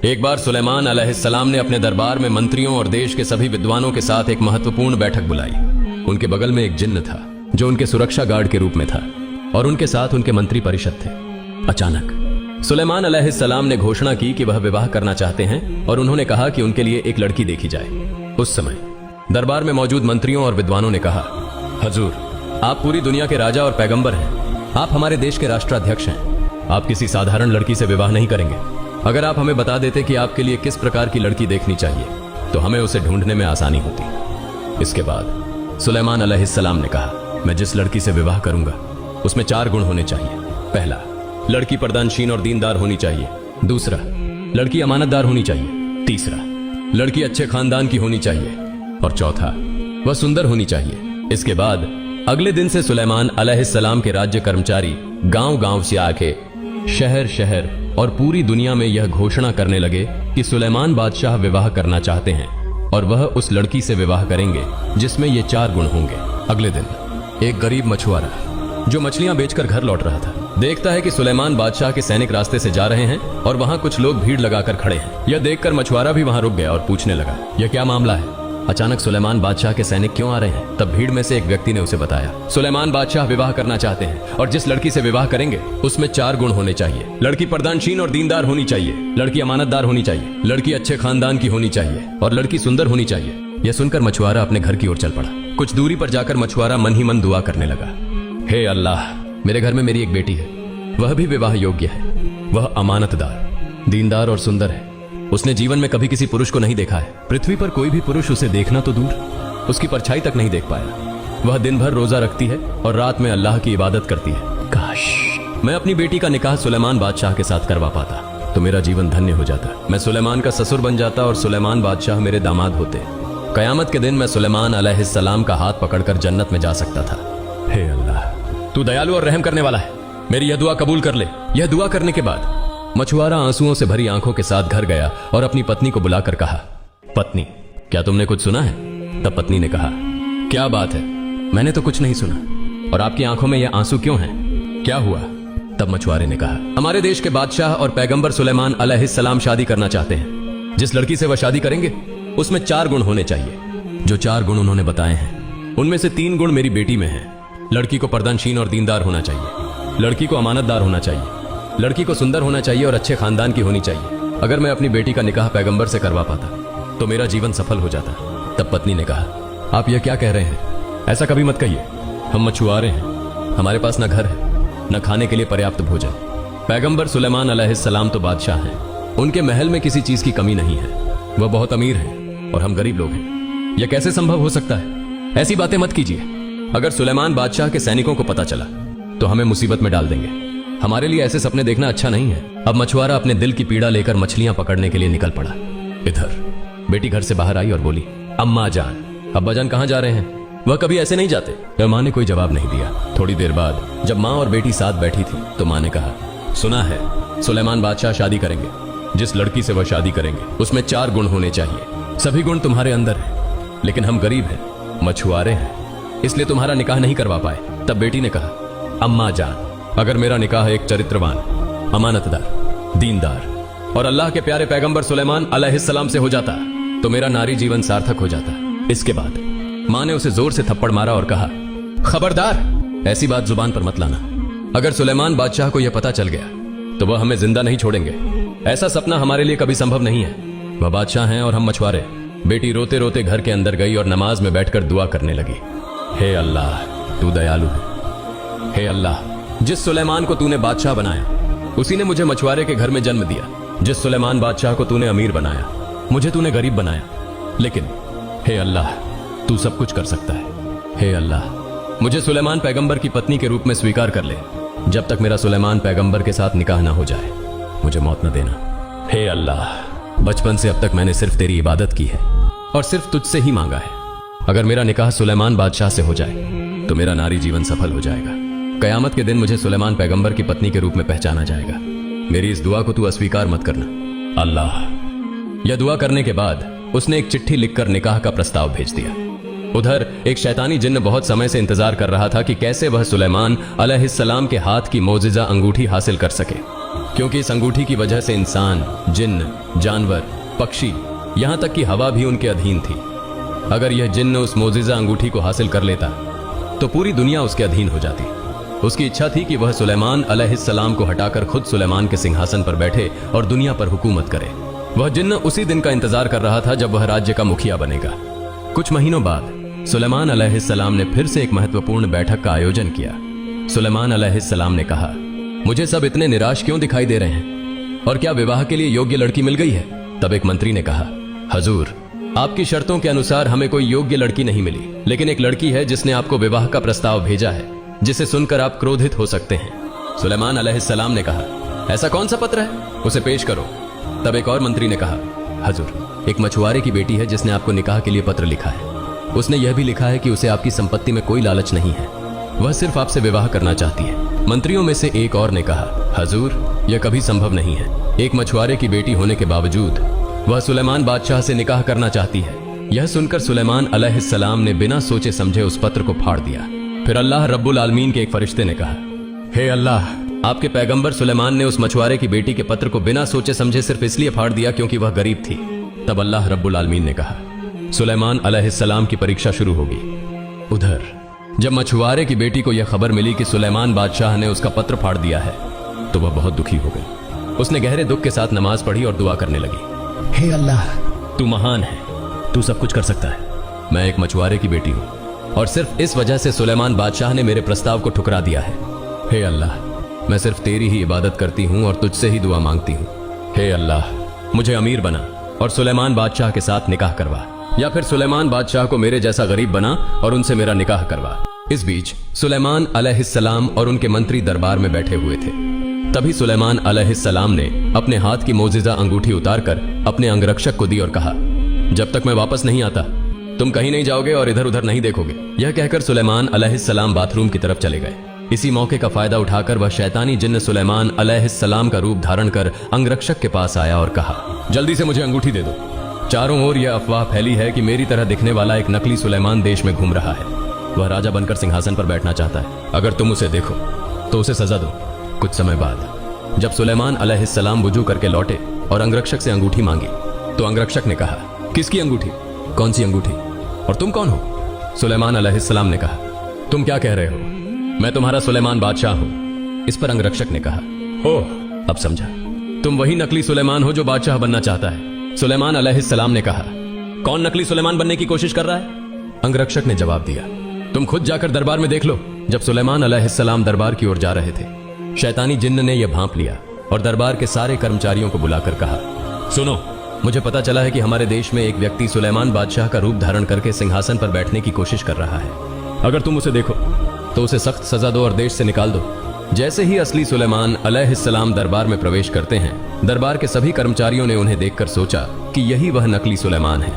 एक बार सुलेमान अलैहिस्सलाम ने अपने दरबार में मंत्रियों और देश के सभी विद्वानों के साथ एक महत्वपूर्ण बैठक बुलाई। उनके बगल में एक जिन्न था जो उनके सुरक्षा गार्ड के रूप में था और उनके साथ उनके मंत्री परिषद थे। अचानक सुलेमान अलैहिस्सलाम ने घोषणा की कि वह विवाह करना चाहते हैं और उन्होंने कहा कि उनके लिए एक लड़की देखी जाए। उस समय दरबार में मौजूद मंत्रियों और विद्वानों ने कहा, हजूर, आप पूरी दुनिया के राजा और पैगंबर हैं। आप हमारे देश के राष्ट्राध्यक्ष हैं। आप किसी साधारण लड़की से विवाह नहीं करेंगे। अगर आप हमें बता देते कि आपके लिए किस प्रकार की लड़की देखनी चाहिए तो हमें उसे ढूंढने में आसानी होती। इसके बाद सुलेमान अलैहिस्सलाम ने कहा, मैं जिस लड़की से विवाह करूंगा उसमें 4 गुण होने चाहिए। पहला, लड़की पर्दानशीन और दीनदार होनी चाहिए। दूसरा, लड़की अमानतदार होनी चाहिए। तीसरा, लड़की अच्छे खानदान की होनी चाहिए। और चौथा, वह सुंदर होनी चाहिए। इसके बाद अगले दिन से सुलेमान अलैहिस्सलाम के राज्य कर्मचारी गांव-गांव से आके शहर-शहर और पूरी दुनिया में यह घोषणा करने लगे कि सुलेमान बादशाह विवाह करना चाहते हैं और वह उस लड़की से विवाह करेंगे जिसमें ये 4 गुण होंगे। अगले दिन एक गरीब मछुआरा जो मछलियां बेचकर घर लौट रहा था, देखता है कि सुलेमान बादशाह के सैनिक रास्ते से जा रहे हैं और वहां कुछ लोग भीड़ लगाकर खड़े हैं। यह देखकर मछुआरा भी वहां रुक गया और पूछने लगा, यह क्या मामला है? अचानक सुलेमान बादशाह के सैनिक क्यों आ रहे हैं? तब भीड़ में से एक व्यक्ति ने उसे बताया, सुलेमान बादशाह विवाह करना चाहते हैं और जिस लड़की से विवाह करेंगे उसमें 4 गुण होने चाहिए। लड़की पर्दानशीन और दीनदार होनी चाहिए, लड़की अमानतदार होनी चाहिए, लड़की अच्छे खानदान की होनी चाहिए और लड़की सुंदर होनी चाहिए। यह सुनकर मछुआरा अपने घर की ओर चल पड़ा। कुछ दूरी पर जाकर मछुआरा मन ही मन दुआ करने लगा, हे अल्लाह, मेरे घर में मेरी एक बेटी है, वह भी विवाह योग्य है। वह अमानतदार, दीनदार और सुंदर है। उसने जीवन में कभी किसी पुरुष को नहीं देखा है। पृथ्वी पर कोई भी पुरुष उसे देखना तो दूर, उसकी परछाई तक नहीं देख पाया। वह दिन भर रोजा रखती है और रात में अल्लाह की इबादत करती है। काश मैं अपनी बेटी का निकाह सुलेमान बादशाह के साथ करवा पाता तो मेरा जीवन धन्य हो जाता। मैं सुलेमान का ससुर बन जाता और सुलेमान बादशाह मेरे दामाद होते। कयामत के दिन मैं सुलेमान अलैहिस्सलाम का हाथ पकड़कर जन्नत में जा सकता था। हे अल्लाह, तू दयालु और रहम करने वाला है, मेरी यह दुआ कबूल कर ले। यह दुआ करने के बाद मछुआरा आंसुओं से भरी आंखों के साथ घर गया और अपनी पत्नी को बुलाकर कहा, पत्नी, क्या तुमने कुछ सुना है? तब पत्नी ने कहा, क्या बात है? मैंने तो कुछ नहीं सुना। और आपकी आंखों में यह आंसू क्यों हैं? क्या हुआ? तब मछुआरे ने कहा, हमारे देश के बादशाह और पैगंबर सुलेमान अलैहिस्सलाम शादी करना चाहते हैं। जिस लड़की से वह शादी करेंगे उसमें 4 गुण होने चाहिए। जो 4 गुण उन्होंने बताए हैं उनमें से 3 गुण मेरी बेटी में है। लड़की को पर्दानशीन और दीनदार होना चाहिए, लड़की को अमानतदार होना चाहिए, लड़की को सुंदर होना चाहिए और अच्छे खानदान की होनी चाहिए। अगर मैं अपनी बेटी का निकाह पैगंबर से करवा पाता तो मेरा जीवन सफल हो जाता। तब पत्नी ने कहा, आप यह क्या कह रहे हैं? ऐसा कभी मत कहिए। हम मछुआरे हैं, हमारे पास न घर है न खाने के लिए पर्याप्त भोजन। पैगंबर सुलेमान अलैहिस्सलाम तो बादशाह हैं, उनके महल में किसी चीज की कमी नहीं है। वह बहुत अमीर हैं और हम गरीब लोग हैं। यह कैसे संभव हो सकता है? ऐसी बातें मत कीजिए। अगर सुलेमान बादशाह के सैनिकों को पता चला तो हमें मुसीबत में डाल देंगे। हमारे लिए ऐसे सपने देखना अच्छा नहीं है। अब मछुआरा अपने दिल की पीड़ा लेकर मछलियां पकड़ने के लिए निकल पड़ा। इधर बेटी घर से बाहर आई और बोली, अम्मा जान, अब्बा जान कहां जा रहे हैं? वह कभी ऐसे नहीं जाते। मां ने कोई जवाब नहीं दिया। थोड़ी देर बाद जब मां और बेटी साथ बैठी थी तो मां ने कहा, सुना है सुलेमान बादशाह शादी करेंगे। जिस लड़की से वह शादी करेंगे उसमें 4 गुण होने चाहिए। सभी गुण तुम्हारे अंदर है, लेकिन हम गरीब हैं, मछुआरे हैं, इसलिए तुम्हारा निकाह नहीं करवा पाए। तब बेटी ने कहा, अम्मा जान, अगर मेरा निकाह एक चरित्रवान, अमानतदार, दीनदार और अल्लाह के प्यारे पैगंबर सुलेमान अलैहिस्सलाम से हो जाता तो मेरा नारी जीवन सार्थक हो जाता। इसके बाद मां ने उसे जोर से थप्पड़ मारा और कहा, खबरदार, ऐसी बात जुबान पर मत लाना। अगर सुलेमान बादशाह को यह पता चल गया तो वह हमें जिंदा नहीं छोड़ेंगे। ऐसा सपना हमारे लिए कभी संभव नहीं है। वह बादशाह हैं और हम मछुआरे। बेटी रोते रोते घर के अंदर गई और नमाज में बैठकर दुआ करने लगी, हे अल्लाह, तू दयालु है। हे अल्लाह, जिस सुलेमान को तूने बादशाह बनाया उसी ने मुझे मछुआरे के घर में जन्म दिया। जिस सुलेमान बादशाह को तूने अमीर बनाया मुझे तूने गरीब बनाया। लेकिन हे अल्लाह, तू सब कुछ कर सकता है। हे अल्लाह, मुझे सुलेमान पैगंबर की पत्नी के रूप में स्वीकार कर ले। जब तक मेरा सुलेमान पैगंबर के साथ निकाह ना हो जाए मुझे मौत न देना। हे अल्लाह, बचपन से अब तक मैंने सिर्फ तेरी इबादत की है और सिर्फ तुझसे ही मांगा है। अगर मेरा निकाह सुलेमान बादशाह से हो जाए तो मेरा नारी जीवन सफल हो जाएगा। कयामत के दिन मुझे सुलेमान पैगंबर की पत्नी के रूप में पहचाना जाएगा। मेरी इस दुआ को तू अस्वीकार मत करना अल्लाह। यह दुआ करने के बाद उसने एक चिट्ठी लिखकर निकाह का प्रस्ताव भेज दिया। उधर एक शैतानी जिन्न बहुत समय से इंतजार कर रहा था कि कैसे वह सुलेमान अलैहिस्सलाम के हाथ की मोजिजा अंगूठी हासिल कर सके। क्योंकि इस अंगूठी की वजह से इंसान, जिन्न, जानवर, पक्षी, यहां तक कि हवा भी उनके अधीन थी। अगर यह जिन्न उस मोजिजा अंगूठी को हासिल कर लेता तो पूरी दुनिया उसके अधीन हो जाती। उसकी इच्छा थी कि वह सुलेमान अलैहिस्सलाम को हटाकर खुद सुलेमान के सिंहासन पर बैठे और दुनिया पर हुकूमत करे। वह जिन्न उसी दिन का इंतजार कर रहा था जब वह राज्य का मुखिया बनेगा। कुछ महीनों बाद सुलेमान अलैहिस्सलाम ने फिर से एक महत्वपूर्ण बैठक का आयोजन किया। सुलेमान अलैहिस्सलाम ने कहा, मुझे सब इतने निराश क्यों दिखाई दे रहे हैं, और क्या विवाह के लिए योग्य लड़की मिल गई है? तब एक मंत्री ने कहा, हजूर, आपकी शर्तों के अनुसार हमें कोई योग्य लड़की नहीं मिली, लेकिन एक लड़की है जिसने आपको विवाह का प्रस्ताव भेजा है, जिसे सुनकर आप क्रोधित हो सकते हैं। सुलेमान अलैहिस्सलाम ने कहा, ऐसा कौन सा पत्र है, उसे पेश करो। तब एक और मंत्री ने कहा, हजूर, एक मछुआरे की बेटी है जिसने आपको निकाह के लिए पत्र लिखा है। उसने यह भी लिखा है कि उसे आपकी संपत्ति में कोई लालच नहीं है, वह सिर्फ आपसे विवाह करना चाहती है। मंत्रियों में से एक और ने कहा, हजूर, यह कभी संभव नहीं है। एक मछुआरे की बेटी होने के बावजूद वह सुलेमान बादशाह से निकाह करना चाहती है। यह सुनकर सुलेमान अलैहिस्सलाम ने बिना सोचे समझे उस पत्र को फाड़ दिया। फिर अल्लाह रब्बुल आलमीन के एक फरिश्ते ने कहा, हे अल्लाह, आपके पैगंबर सुलेमान ने उस मछुआरे की बेटी के पत्र को बिना सोचे समझे सिर्फ इसलिए फाड़ दिया क्योंकि वह गरीब थी। तब अल्लाह रब्बुल आलमीन ने कहा, सुलेमान अलैहिस्सलाम की परीक्षा शुरू होगी। उधर जब मछुआरे की बेटी को यह खबर मिली कि सुलेमान बादशाह ने उसका पत्र फाड़ दिया है तो वह बहुत दुखी हो गई। उसने गहरे दुख के साथ नमाज पढ़ी और दुआ करने लगी, हे अल्लाह, तू महान है, तू सब कुछ कर सकता है। मैं एक मछुआरे की बेटी हूं और सिर्फ इस वजह से सुलेमान बादशाह ने मेरे प्रस्ताव को ठुकरा दिया है। हे अल्लाह, मैं सिर्फ तेरी ही इबादत करती हूं और तुझसे ही दुआ मांगती हूं। हे अल्लाह, मुझे अमीर बना और सुलेमान बादशाह के साथ निकाह करवा, या फिर सुलेमान बादशाह को मेरे जैसा गरीब बना और उनसे मेरा निकाह करवा। इस बीच सुलेमान अलैहिस्सलाम और उनके मंत्री दरबार में बैठे हुए थे। तभी सुलेमान अलैहिस्सलाम ने अपने हाथ की मोजिजा अंगूठी उतारकर अपने अंगरक्षक को दी और कहा, जब तक मैं वापस नहीं आता तुम कहीं नहीं जाओगे और इधर उधर नहीं देखोगे। यह कहकर सुलेमान अलैहिस्सलाम बाथरूम की तरफ चले गए। इसी मौके का फायदा उठाकर वह शैतानी जिन्न सुलेमान अलैहिस्सलाम का रूप धारण कर अंगरक्षक के पास आया और कहा, जल्दी से मुझे अंगूठी दे दो। चारों ओर यह अफवाह फैली है कि मेरी तरह दिखने वाला एक नकली सुलेमान देश में घूम रहा है। वह राजा बनकर सिंहासन पर बैठना चाहता है। अगर तुम उसे देखो तो उसे सजा दो। कुछ समय बाद जब सुलेमान अलैहिस्सलाम वुजू करके लौटे और अंगरक्षक से अंगूठी मांगी तो अंगरक्षक ने कहा, किसकी अंगूठी? कौन सी अंगूठी? और तुम कौन हो? सुलेमान अलैहिस्सलाम ने कहा, तुम क्या कह रहे हो? मैं तुम्हारा सुलेमान बादशाह हूं। इस पर अंगरक्षक ने कहा, ओह, अब समझा, तुम वही नकली सुलेमान हो जो बादशाह बनना चाहता है। सुलेमान अलैहिस्सलाम ने कहा, कौन नकली सुलेमान बनने की कोशिश कर रहा है? अंगरक्षक ने जवाब दिया, तुम खुद जाकर दरबार में देख लो। जब सुलेमान अलैहिस्सलाम दरबार की ओर जा रहे थे, शैतानी जिन्न ने यह भांप लिया और दरबार के सारे कर्मचारियों को बुलाकर कहा, सुनो, मुझे पता चला है कि हमारे देश में एक व्यक्ति सुलेमान बादशाह का रूप धारण करके सिंहासन पर बैठने की कोशिश कर रहा है। अगर तुम उसे देखो तो उसे सख्त सजा दो और देश से निकाल दो। जैसे ही असली सुलेमान अलैहिस्सलाम दरबार में प्रवेश करते हैं, दरबार के सभी कर्मचारियों ने उन्हें देखकर सोचा कि यही वह नकली सुलेमान है।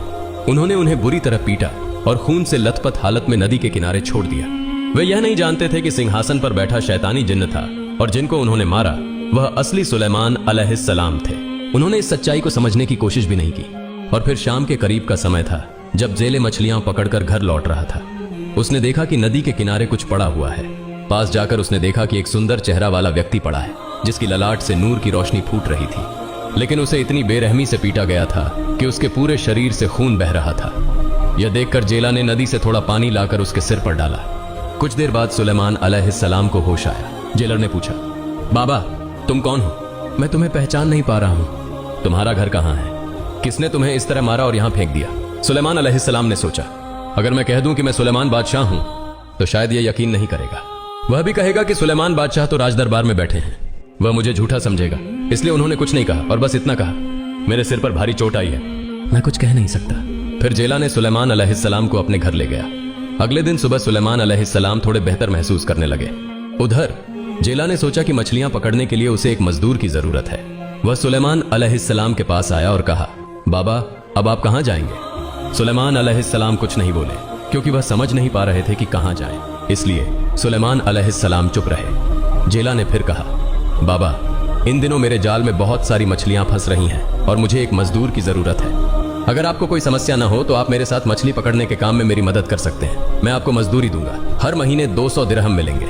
उन्होंने उन्हें बुरी तरह पीटा और खून से लथपथ हालत में नदी के किनारे छोड़ दिया। वे यह नहीं जानते थे कि सिंहासन पर बैठा शैतानी जिन्न था और जिनको उन्होंने मारा वह असली सुलेमान अलैहिस्सलाम थे। उन्होंने इस सच्चाई को समझने की कोशिश भी नहीं की। और फिर शाम के करीब का समय था जब जेले मछलियां पकड़कर घर लौट रहा था। उसने देखा कि नदी के किनारे कुछ पड़ा हुआ है। पास जाकर उसने देखा कि एक सुंदर चेहरा वाला व्यक्ति पड़ा है जिसकी ललाट से नूर की रोशनी फूट रही थी, लेकिन उसे इतनी बेरहमी से पीटा गया था कि उसके पूरे शरीर से खून बह रहा था। यह देखकर जेला ने नदी से थोड़ा पानी लाकर उसके सिर पर डाला। कुछ देर बाद सुलेमान अलैहिस्सलाम को होश आया। जेलर ने पूछा, बाबा, तुम कौन हो? मैं तुम्हें पहचान नहीं पा रहा हूं। तुम्हारा घर कहां है? किसने तुम्हें इस तरह मारा और यहां फेंक दिया? सुलेमान अलैहिस्सलाम ने सोचा, अगर मैं कह दूं कि मैं सुलेमान बादशाह हूं तो शायद यह यकीन नहीं करेगा। वह भी कहेगा कि सुलेमान बादशाह तो राजदरबार में बैठे हैं। वह मुझे झूठा समझेगा। इसलिए उन्होंने कुछ नहीं कहा और बस इतना कहा, मेरे सिर पर भारी चोट आई है, मैं कुछ कह नहीं सकता। फिर जेला ने सुलेमान अलैहिस्सलाम को अपने घर ले गया। अगले दिन सुबह सुलेमान अलैहिस्सलाम थोड़े बेहतर महसूस करने लगे। उधर जेला ने सोचा कि मछलियां पकड़ने के लिए उसे एक मजदूर की जरूरत है। वह सुलेमान अलैहिस्सलाम के पास आया और कहा, बाबा, अब आप कहां जाएंगे? सुलेमान अलैहिस्सलाम कुछ नहीं बोले क्योंकि वह समझ नहीं पा रहे थे कि कहां जाएं। इसलिए सुलेमान अलैहिस्सलाम चुप रहे। जेला ने फिर कहा, बाबा, इन दिनों मेरे जाल में बहुत सारी मछलियां फंस रही हैं और मुझे एक मजदूर की जरूरत है। अगर आपको कोई समस्या ना हो तो आप मेरे साथ मछली पकड़ने के काम में मेरी मदद कर सकते हैं। मैं आपको मजदूरी दूंगा, हर महीने 200 दिरहम मिलेंगे।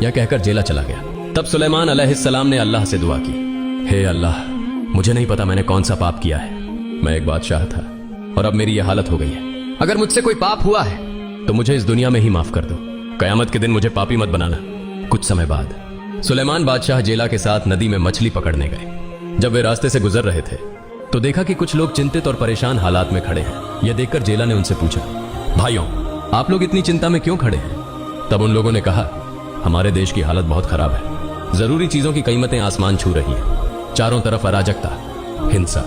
यह कहकर जेला चला गया। तब सुलेमान अलैहिस्सलाम ने अल्लाह से दुआ की, हे अल्लाह, मुझे नहीं पता मैंने कौन सा पाप किया है। मैं एक बादशाह था और अब मेरी यह हालत हो गई है। अगर मुझसे कोई पाप हुआ है तो मुझे इस दुनिया में ही माफ कर दो। कयामत के दिन मुझे पापी मत बनाना। कुछ समय बाद सुलेमान बादशाह जेला के साथ नदी में मछली पकड़ने गए। जब वे रास्ते से गुजर रहे थे तो देखा कि कुछ लोग चिंतित और परेशान हालात में खड़े हैं। यह देखकर जेला ने उनसे पूछा, भाइयों, आप लोग इतनी चिंता में क्यों खड़े हैं? तब उन लोगों ने कहा, हमारे देश की हालत बहुत खराब है। जरूरी चीजों की कीमतें आसमान छू रही हैं। चारों तरफ अराजकता, हिंसा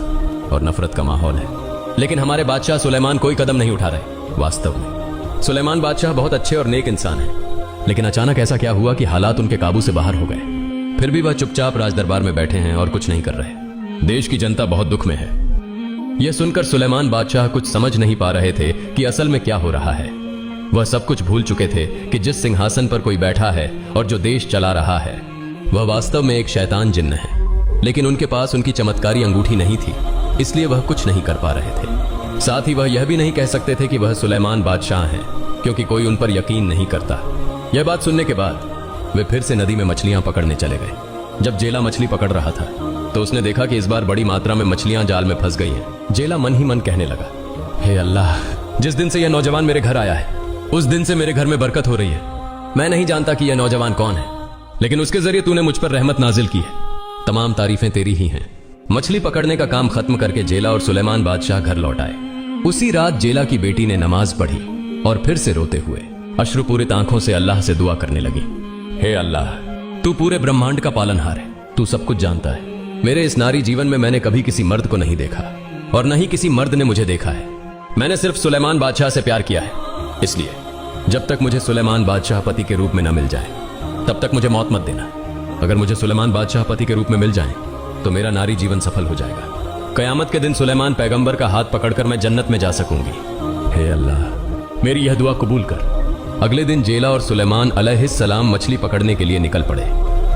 और नफरत का माहौल है, लेकिन हमारे बादशाह सुलेमान कोई कदम नहीं उठा रहे। वास्तव में सुलेमान बादशाह बहुत अच्छे और नेक इंसान हैं, लेकिन अचानक ऐसा क्या हुआ कि हालात उनके काबू से बाहर हो गए। फिर भी वह चुपचाप राजदरबार में बैठे हैं और कुछ नहीं कर रहे। देश की जनता बहुत दुख में है। यह सुनकर सुलेमान बादशाह कुछ समझ नहीं पा रहे थे कि असल में क्या हो रहा है। वह सब कुछ भूल चुके थे कि जिस सिंहासन पर कोई बैठा है और जो देश चला रहा है वह वास्तव में एक शैतान जिन्न है। लेकिन उनके पास उनकी चमत्कारी अंगूठी नहीं थी, इसलिए वह कुछ नहीं कर पा रहे थे। साथ ही वह यह भी नहीं कह सकते थे कि वह सुलेमान बादशाह हैं, क्योंकि कोई उन पर यकीन नहीं करता। यह बात सुनने के बाद वे फिर से नदी में मछलियां पकड़ने चले गए। जब जेला मछली पकड़ रहा था तो उसने देखा कि इस बार बड़ी मात्रा में मछलियां जाल में फंस गई हैं। जेला मन ही मन कहने लगा, हे अल्लाह, जिस दिन से यह नौजवान मेरे घर आया है उस दिन से मेरे घर में बरकत हो रही है। मैं नहीं जानता कि यह नौजवान कौन है, लेकिन उसके जरिए तूने मुझ पर रहमत नाजिल की है। तमाम तारीफें तेरी ही हैं। मछली पकड़ने का काम खत्म करके जेला और सुलेमान बादशाह घर लौट आए। उसी रात जेला की बेटी ने नमाज पढ़ी और फिर से रोते हुए अश्रुपूरित आंखों से अल्लाह से दुआ करने लगी, हे अल्लाह, तू पूरे ब्रह्मांड का पालनहार है, तू सब कुछ जानता है। मेरे इस नारी जीवन में मैंने कभी किसी मर्द को नहीं देखा और न ही किसी मर्द ने मुझे देखा है। मैंने सिर्फ सुलेमान बादशाह से प्यार किया है, इसलिए जब तक मुझे सुलेमान बादशाह पति के रूप में न मिल जाए तब तक मुझे मौत मत देना। अगर मुझे सुलेमान बादशाह पति के रूप में मिल जाए तो मेरा नारी जीवन सफल हो जाएगा। कयामत के दिन सुलेमान पैगंबर का हाथ पकड़कर मैं जन्नत में जा सकूंगी। हे अल्लाह, मेरी यह दुआ कबूल कर। अगले दिन जेला और सुलेमान अलैहिस्सलाम मछली पकड़ने के लिए निकल पड़े।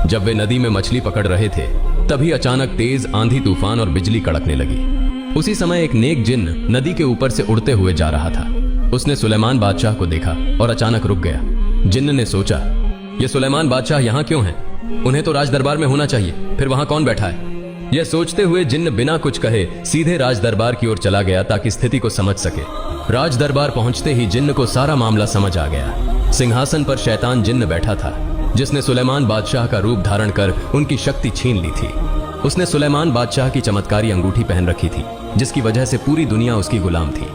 जब वे नदी में मछली पकड़ रहे थे तभी अचानक तेज आंधी तूफान और बिजली कड़कने लगी। उसी समय एक नेक जिन्न नदी के ऊपर से उड़ते हुए जा रहा था। उसने सुलेमान बादशाह को देखा और अचानक रुक गया। जिन्न ने सोचा, ये सुलेमान बादशाह यहाँ क्यों हैं? उन्हें तो राज दरबार में होना चाहिए, फिर वहां कौन बैठा है? यह सोचते हुए जिन्न बिना कुछ कहे सीधे राज दरबार की ओर चला गया ताकि स्थिति को समझ सके। राज दरबार पहुंचते ही जिन्न को सारा मामला समझ आ गया। सिंहासन पर शैतान जिन्न बैठा था, जिसने सुलेमान बादशाह का रूप धारण कर उनकी शक्ति छीन ली थी। उसने सुलेमान बादशाह की चमत्कारी अंगूठी पहन रखी थी, जिसकी वजह से पूरी दुनिया उसकी गुलाम थी।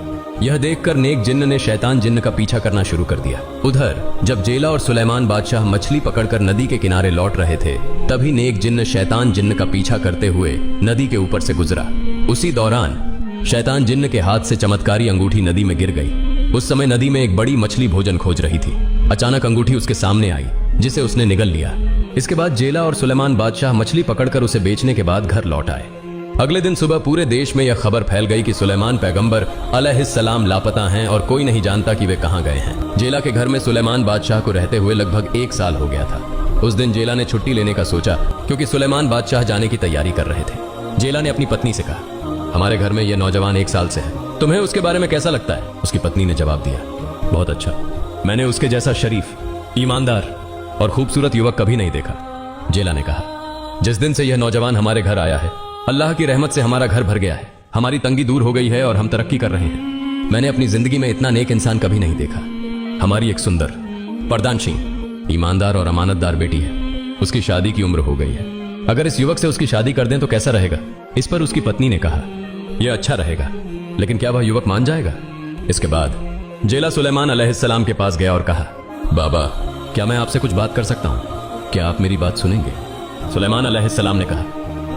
यह देखकर नेक जिन्न ने शैतान जिन्न का पीछा करना शुरू कर दिया। उधर जब जेला और सुलेमान बादशाह मछली पकड़कर नदी के किनारे लौट रहे थे तभी नेक जिन्न शैतान जिन्न का पीछा करते हुए नदी के ऊपर से गुजरा। उसी दौरान शैतान जिन्न के हाथ से चमत्कारी अंगूठी नदी में गिर गई। उस समय नदी में एक बड़ी मछली भोजन खोज रही थी। अचानक अंगूठी उसके सामने आई, जिसे उसने निगल लिया। इसके बाद जेला और सुलेमान बादशाह मछली पकड़कर उसे बेचने के बाद घर लौट आए। अगले दिन सुबह पूरे देश में यह खबर फैल गई कि सुलेमान पैगंबर अलैहिस्सलाम लापता हैं और कोई नहीं जानता कि वे कहां गए हैं। जेला के घर में सुलेमान बादशाह को रहते हुए लगभग 1 साल हो गया था। उस दिन जेला ने छुट्टी लेने का सोचा क्योंकि सुलेमान बादशाह जाने की तैयारी कर रहे थे। जेला ने अपनी पत्नी से कहा, हमारे घर में यह नौजवान 1 साल से है, तुम्हें उसके बारे में कैसा लगता है? उसकी पत्नी ने जवाब दिया, बहुत अच्छा, मैंने उसके जैसा शरीफ, ईमानदार और खूबसूरत युवक कभी नहीं देखा। जेला ने कहा, जिस दिन से यह नौजवान हमारे घर आया है अल्लाह की रहमत से हमारा घर भर गया है, हमारी तंगी दूर हो गई है और हम तरक्की कर रहे हैं। मैंने अपनी जिंदगी में इतना नेक इंसान कभी नहीं देखा। हमारी एक सुंदर, पर्दानशीन, ईमानदार और अमानतदार बेटी है। उसकी शादी की उम्र हो गई है। अगर इस युवक से उसकी शादी कर दें तो कैसा रहेगा? इस पर उसकी पत्नी ने कहा, यह अच्छा रहेगा, लेकिन क्या वह युवक मान जाएगा? इसके बाद जेला सुलेमान अलैहिस्सलाम के पास गया और कहा, बाबा, क्या मैं आपसे कुछ बात कर सकता हूँ? क्या आप मेरी बात सुनेंगे? सुलेमान अलैहिस्सलाम ने कहा,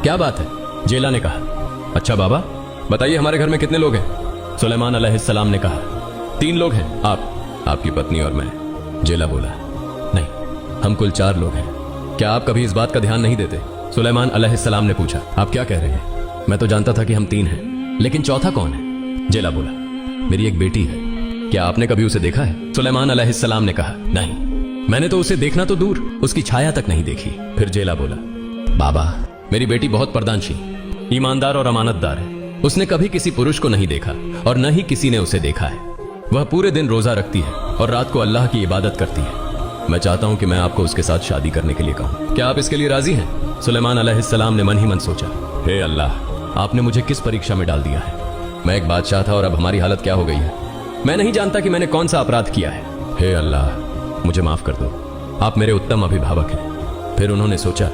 क्या बात है? जेला ने कहा, अच्छा बाबा, बताइए हमारे घर में कितने लोग हैं? सुलेमान अलैहिस्सलाम ने कहा, 3 लोग हैं, आप, आपकी पत्नी और मैं। जेला बोला, नहीं, हम कुल 4 लोग हैं। क्या आप कभी इस बात का ध्यान नहीं देते? सुलेमान अलैहिस्सलाम ने पूछा, आप क्या कह रहे हैं? मैं तो जानता था कि हम 3 हैं, लेकिन चौथा कौन है? जेला बोला, मेरी एक बेटी है। क्या आपने कभी उसे देखा है? सुलेमान अलैहिस्सलाम ने कहा, नहीं, मैंने तो उसे देखना तो दूर, उसकी छाया तक नहीं देखी। फिर जेला बोला, बाबा, मेरी बेटी बहुत पर्दानशीन, ईमानदार और अमानतदार है। उसने कभी किसी पुरुष को नहीं देखा और न ही किसी ने उसे देखा है। वह पूरे दिन रोजा रखती है और रात को अल्लाह की इबादत करती है। मैं चाहता हूं कि मैं आपको उसके साथ शादी करने के लिए कहूं। क्या आप इसके लिए राजी हैं? सुलेमान अलैहिस्सलाम ने मन ही मन सोचा, हे अल्लाह, आपने मुझे किस परीक्षा में डाल दिया है? मैं एक बादशाह था और अब हमारी हालत क्या हो गई है? मैं नहीं जानता कि मैंने कौन सा अपराध किया है। हे अल्लाह, मुझे माफ कर दो, आप मेरे उत्तम अभिभावक हैं। फिर उन्होंने सोचा,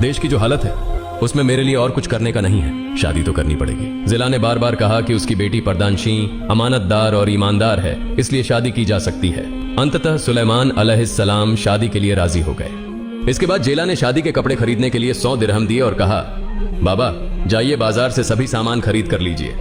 देश की जो हालत है उसमें मेरे लिए और कुछ करने का नहीं है, शादी तो करनी पड़ेगी। जिला ने बार बार कहा कि उसकी बेटी पर्दानशी, अमानतदार और ईमानदार है, इसलिए शादी की जा सकती है। अंततः सुलेमान अलैहिस्सलाम शादी के लिए राजी हो गए। इसके बाद जेला ने शादी के कपड़े खरीदने के लिए 100 दिरहम दिए और कहा, बाबा जाइए बाजार से सभी सामान खरीद कर लीजिए।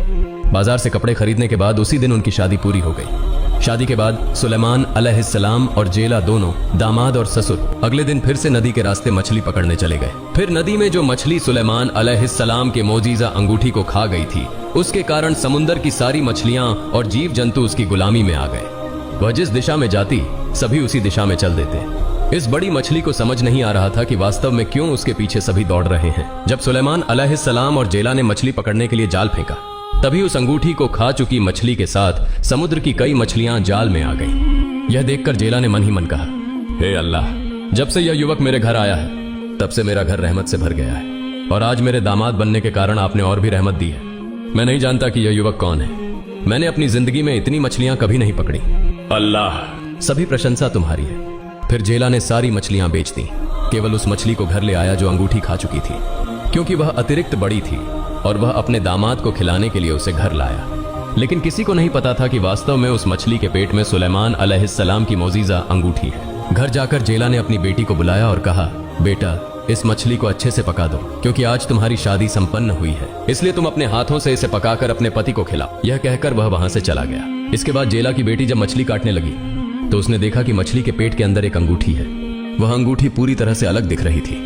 बाजार से कपड़े खरीदने के बाद उसी दिन उनकी शादी पूरी हो गई। शादी के बाद सुलेमान अलैहिस्सलाम और जेला दोनों, दामाद और ससुर, अगले दिन फिर से नदी के रास्ते मछली पकड़ने चले गए। फिर नदी में जो मछली सुलेमान अलैहिस्सलाम के मोजीजा अंगूठी को खा गई थी, उसके कारण समुंदर की सारी मछलियां और जीव जंतु उसकी गुलामी में आ गए। वह जिस दिशा में जाती, सभी उसी दिशा में चल देते। इस बड़ी मछली को समझ नहीं आ रहा था कि वास्तव में क्यों उसके पीछे सभी दौड़ रहे हैं। जब सुलेमान अलैहिस्सलाम और जेला ने मछली पकड़ने के लिए जाल फेंका, तभी उस अंगूठी को खा चुकी मछली के साथ समुद्र की कई मछलियां जाल में आ गईं। यह देखकर जेला ने मन ही मन कहा, हे अल्लाह, जब से यह युवक मेरे घर आया है तब से मेरा घर रहमत से भर गया है, और आज मेरे दामाद बनने के कारण आपने और भी रहमत दी है। मैं नहीं जानता कि यह युवक कौन है। मैंने अपनी जिंदगी में इतनी मछलियां कभी नहीं पकड़ी। अल्लाह, सभी प्रशंसा तुम्हारी है। फिर जेला ने सारी मछलियां बेच दी, केवल उस मछली को घर ले आया जो अंगूठी खा चुकी थी, क्योंकि वह अतिरिक्त बड़ी थी और वह अपने दामाद को खिलाने के लिए उसे घर लाया। लेकिन किसी को नहीं पता था कि वास्तव में उस मछली के पेट में सुलेमान अलैहिस्सलाम की मोजीजा अंगूठी है। घर जाकर जेला ने अपनी बेटी को बुलाया और कहा, बेटा, इस मछली को अच्छे से पका दो, क्योंकि आज तुम्हारी शादी संपन्न हुई है, इसलिए तुम अपने हाथों से इसे पकाकर अपने पति को खिलाओ। यह कहकर वह वहां से चला गया। इसके बाद जेला की बेटी जब मछली काटने लगी तो उसने देखा कि मछली के पेट के अंदर एक अंगूठी है। वह अंगूठी पूरी तरह से अलग दिख रही थी,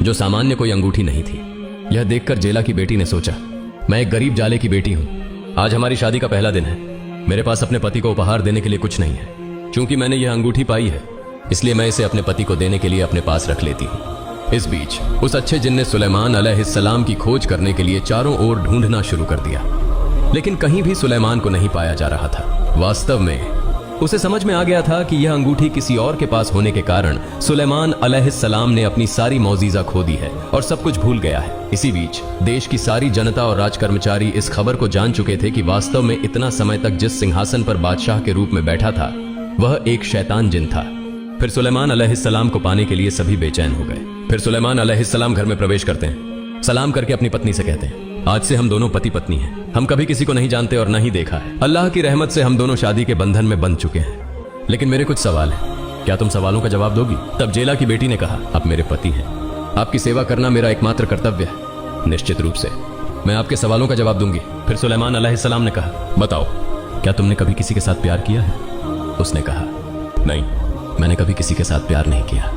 जो सामान्य कोई अंगूठी नहीं थी। यह देखकर जेला की बेटी ने सोचा, मैं एक गरीब जाले की बेटी हूं, आज हमारी शादी का पहला दिन है, मेरे पास अपने पति को उपहार देने के लिए कुछ नहीं है। क्योंकि मैंने यह अंगूठी पाई है, इसलिए मैं इसे अपने पति को देने के लिए अपने पास रख लेती हूं। इस बीच उस अच्छे जिन ने सुलेमान अलैहिस्सलाम की खोज करने के लिए चारों ओर ढूंढना शुरू कर दिया, लेकिन कहीं भी सुलेमान को नहीं पाया जा रहा था। वास्तव में उसे समझ में आ गया था कि यह अंगूठी किसी और के पास होने के कारण सुलेमान अलैहिस्सलाम ने अपनी सारी मौजीजा खो दी है और सब कुछ भूल गया है। इसी बीच देश की सारी जनता और राजकर्मचारी इस खबर को जान चुके थे कि वास्तव में इतना समय तक जिस सिंहासन पर बादशाह के रूप में बैठा था, वह एक शैतान जिन था। फिर सुलेमान अलैहिस्सलाम को पाने के लिए सभी बेचैन हो गए। फिर सुलेमान अलैहिस्सलाम घर में प्रवेश करते हैं, सलाम करके अपनी पत्नी से कहते हैं, आज से हम दोनों पति पत्नी हैं। हम कभी किसी को नहीं जानते और न ही देखा है। अल्लाह की रहमत से हम दोनों शादी के बंधन में बंध चुके हैं। लेकिन मेरे कुछ सवाल हैं, क्या तुम सवालों का जवाब दोगी? तब जेला की बेटी ने कहा, आप मेरे पति हैं, आपकी सेवा करना मेरा एकमात्र कर्तव्य है। निश्चित रूप से मैं आपके सवालों का जवाब दूंगी। फिर सुलेमान अलैहिस्सलाम ने कहा, बताओ, क्या तुमने कभी किसी के साथ प्यार किया है? उसने कहा, नहीं, मैंने कभी किसी के साथ प्यार नहीं किया,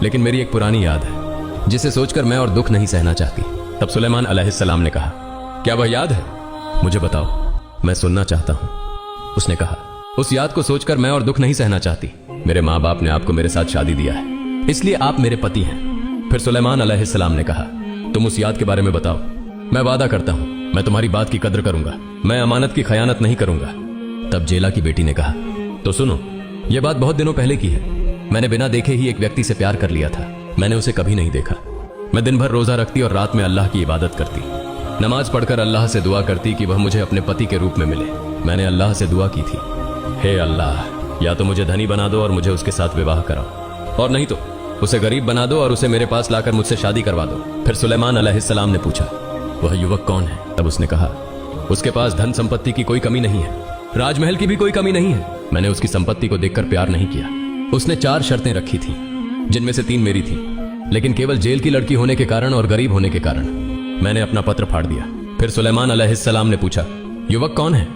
लेकिन मेरी एक पुरानी याद है जिसे सोचकर मैं और दुख नहीं सहना चाहती। तब सुलेमान अलैहिस्सलाम ने कहा, क्या वह याद है? मुझे बताओ, मैं सुनना चाहता हूं। उसने कहा, उस याद को सोचकर मैं और दुख नहीं सहना चाहती। मेरे माँ बाप ने आपको मेरे साथ शादी दिया है, इसलिए आप मेरे पति हैं। फिर सुलेमान अलैहिस्सलाम ने कहा, तुम उस याद के बारे में बताओ। मैं वादा करता हूं, मैं तुम्हारी बात की कद्र करूंगा, मैं अमानत की खयानत नहीं करूंगा। तब जेला की बेटी ने कहा, तो सुनो, यह बात बहुत दिनों पहले की है। मैंने बिना देखे ही एक व्यक्ति से प्यार कर लिया था। मैंने उसे कभी नहीं देखा। मैं दिन भर रोजा रखती और रात में अल्लाह की इबादत करती, नमाज पढ़कर अल्लाह से दुआ करती कि वह मुझे अपने पति के रूप में मिले। मैंने अल्लाह से दुआ की थी, हे अल्लाह, या तो मुझे धनी बना दो और मुझे उसके साथ विवाह कराओ, और नहीं तो उसे गरीब बना दो और उसे मेरे पास लाकर मुझसे शादी करवा दो। फिर सुलेमान अलैहिस्सलाम ने पूछा, वह युवक कौन है? तब उसने कहा, उसके पास धन संपत्ति की कोई कमी नहीं है, राजमहल की भी कोई कमी नहीं है। मैंने उसकी संपत्ति को देखकर प्यार नहीं किया। उसने 4 शर्तें रखी थी, जिनमें से 3 मेरी थी, लेकिन केवल जेल की लड़की होने के कारण और गरीब होने के कारण मैंने अपना पत्र फाड़ दिया। फिर सुलेमान अलैहिस्सलाम ने पूछा, युवक कौन है?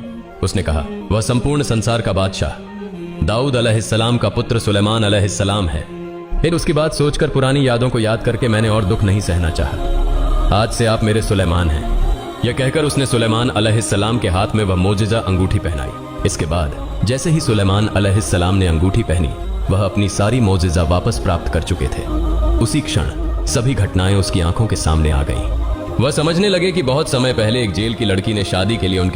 उसने कहा, वह संपूर्ण संसार का बादशाह दाऊद अलैहिस्सलाम का पुत्र सुलेमान अलैहिस्सलाम है। फिर उसकी बात सोचकर पुरानी यादों को याद करके मैंने और दुख नहीं सहना चाहा। आज से आप मेरे सुलेमान हैं। यह कहकर उसने सुलेमान अलैहिस्सलाम के हाथ में वह मोजिजा अंगूठी पहनाई। इसके बाद जैसे ही सुलेमान अलैहिस्सलाम ने अंगूठी पहनी, वह अपनी सारी मोजिजा वापस प्राप्त कर चुके थे। उसी क्षण सभी घटनाएं उसकी आंखों के सामने आ गईं। वह समझने लगे कि बहुत समय पहले एक जेल की लड़की ने शादी के लिए उनके